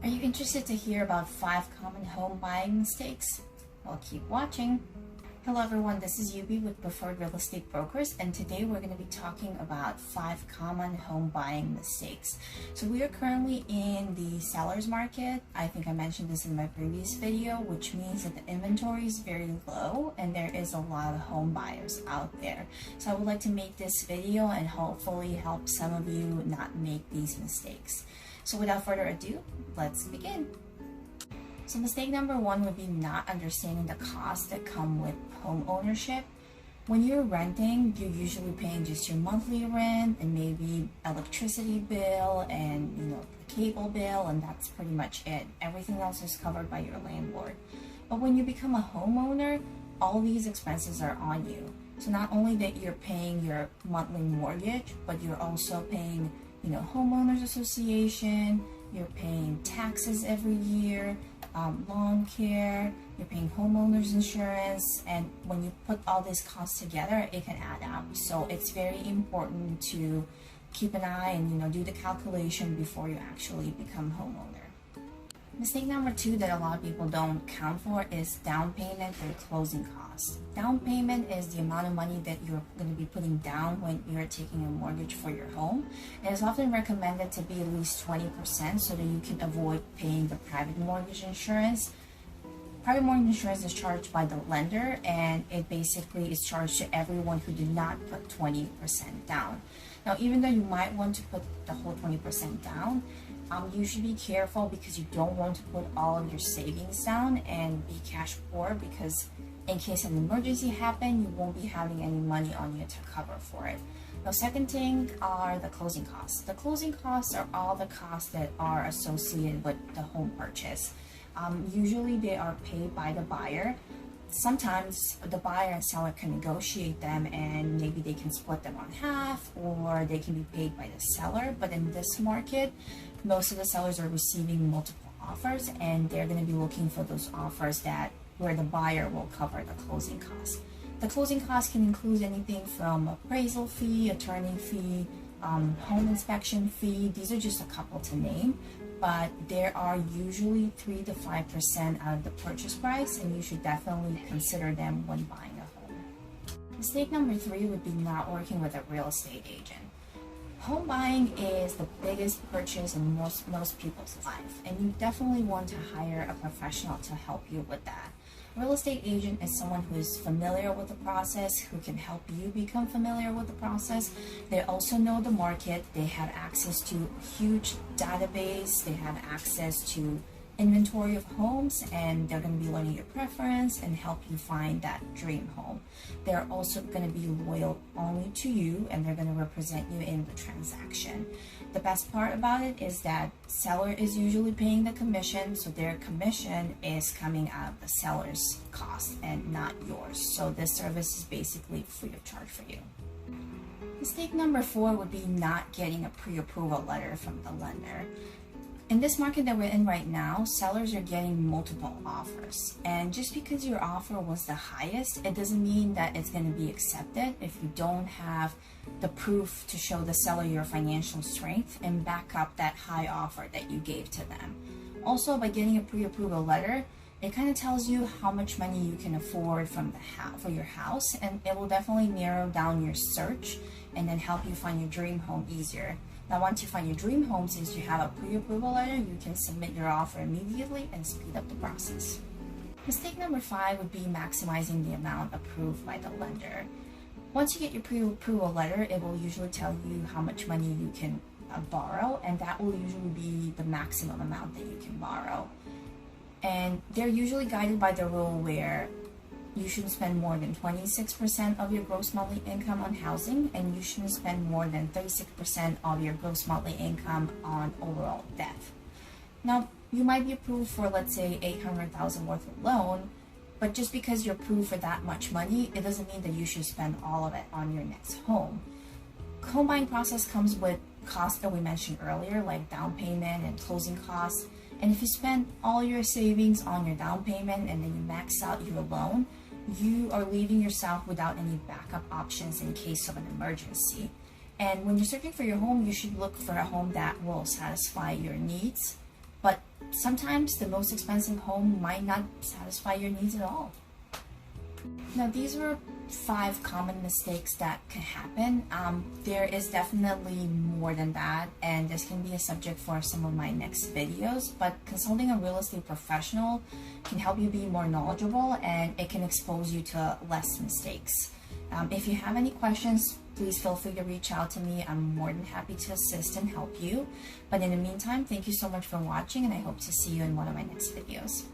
Are you interested to hear about 5 common home buying mistakes? Well, keep watching. Hello everyone, this is Yubi with Preferred Real Estate Brokers, and today we're going to be talking about 5 common home buying mistakes. So we are currently in the seller's market. I think I mentioned this in my previous video, which means that the inventory is very low and there is a lot of home buyers out there. So I would like to make this video and hopefully help some of you not make these mistakes. So without further ado, let's begin. So mistake number 1 would be not understanding the costs that come with home ownership. When you're renting, you're usually paying just your monthly rent and maybe electricity bill and the cable bill, and that's pretty much it. Everything else is covered by your landlord. But when you become a homeowner, all these expenses are on you. So not only that you're paying your monthly mortgage, but you're also paying homeowners association, you're paying taxes every year, lawn care, you're paying homeowners insurance, and when you put all these costs together, it can add up. So it's very important to keep an eye and do the calculation before you actually become homeowner. Mistake number 2 that a lot of people don't count for is down payment or closing costs. Down payment is the amount of money that you're going to be putting down when you're taking a mortgage for your home. It is often recommended to be at least 20% so that you can avoid paying the private mortgage insurance. Private mortgage insurance is charged by the lender, and it basically is charged to everyone who did not put 20% down. Now, even though you might want to put the whole 20% down, you should be careful because you don't want to put all of your savings down and be cash poor, because in case an emergency happens, you won't be having any money on you to cover for it. The second thing are the closing costs. The closing costs are all the costs that are associated with the home purchase. Usually they are paid by the buyer. Sometimes the buyer and seller can negotiate them and maybe they can split them on half, or they can be paid by the seller. But in this market, most of the sellers are receiving multiple offers, and they're going to be looking for those offers where the buyer will cover the closing costs. The closing costs can include anything from appraisal fee, attorney fee, home inspection fee. These are just a couple to name, but there are usually 3 to 5% of the purchase price, and you should definitely consider them when buying a home. Mistake number 3 would be not working with a real estate agent. Home buying is the biggest purchase in most people's life, and you definitely want to hire a professional to help you with that. A real estate agent is someone who is familiar with the process, who can help you become familiar with the process. They also know the market. They have access to a huge database. They have access to inventory of homes, and they're going to be learning your preference and help you find that dream home. They're also going to be loyal only to you, and they're going to represent you in the transaction. The best part about it is that seller is usually paying the commission, so their commission is coming out of the seller's cost and not yours. So this service is basically free of charge for you. Mistake number 4 would be not getting a pre-approval letter from the lender. In this market that we're in right now, sellers are getting multiple offers. And just because your offer was the highest, it doesn't mean that it's going to be accepted if you don't have the proof to show the seller your financial strength and back up that high offer that you gave to them. Also, by getting a pre-approval letter, it kind of tells you how much money you can afford for your house, and it will definitely narrow down your search and then help you find your dream home easier. Now, once you find your dream home, since you have a pre-approval letter, you can submit your offer immediately and speed up the process. Mistake number 5 would be maximizing the amount approved by the lender. Once you get your pre-approval letter, it will usually tell you how much money you can borrow, and that will usually be the maximum amount that you can borrow. And they're usually guided by the rule where you shouldn't spend more than 26% of your gross monthly income on housing, and you shouldn't spend more than 36% of your gross monthly income on overall debt. Now, you might be approved for, let's say, $800,000 worth of loan, but just because you're approved for that much money, it doesn't mean that you should spend all of it on your next home. Home buying process comes with costs that we mentioned earlier, like down payment and closing costs. And if you spend all your savings on your down payment and then you max out your loan, you are leaving yourself without any backup options in case of an emergency. And when you're searching for your home, you should look for a home that will satisfy your needs, but sometimes the most expensive home might not satisfy your needs at all. Now, these were 5 common mistakes that can happen. There is definitely more than that, and this can be a subject for some of my next videos, but consulting a real estate professional can help you be more knowledgeable, and it can expose you to less mistakes. If you have any questions, please feel free to reach out to me. I'm more than happy to assist and help you. But in the meantime, thank you so much for watching, and I hope to see you in one of my next videos.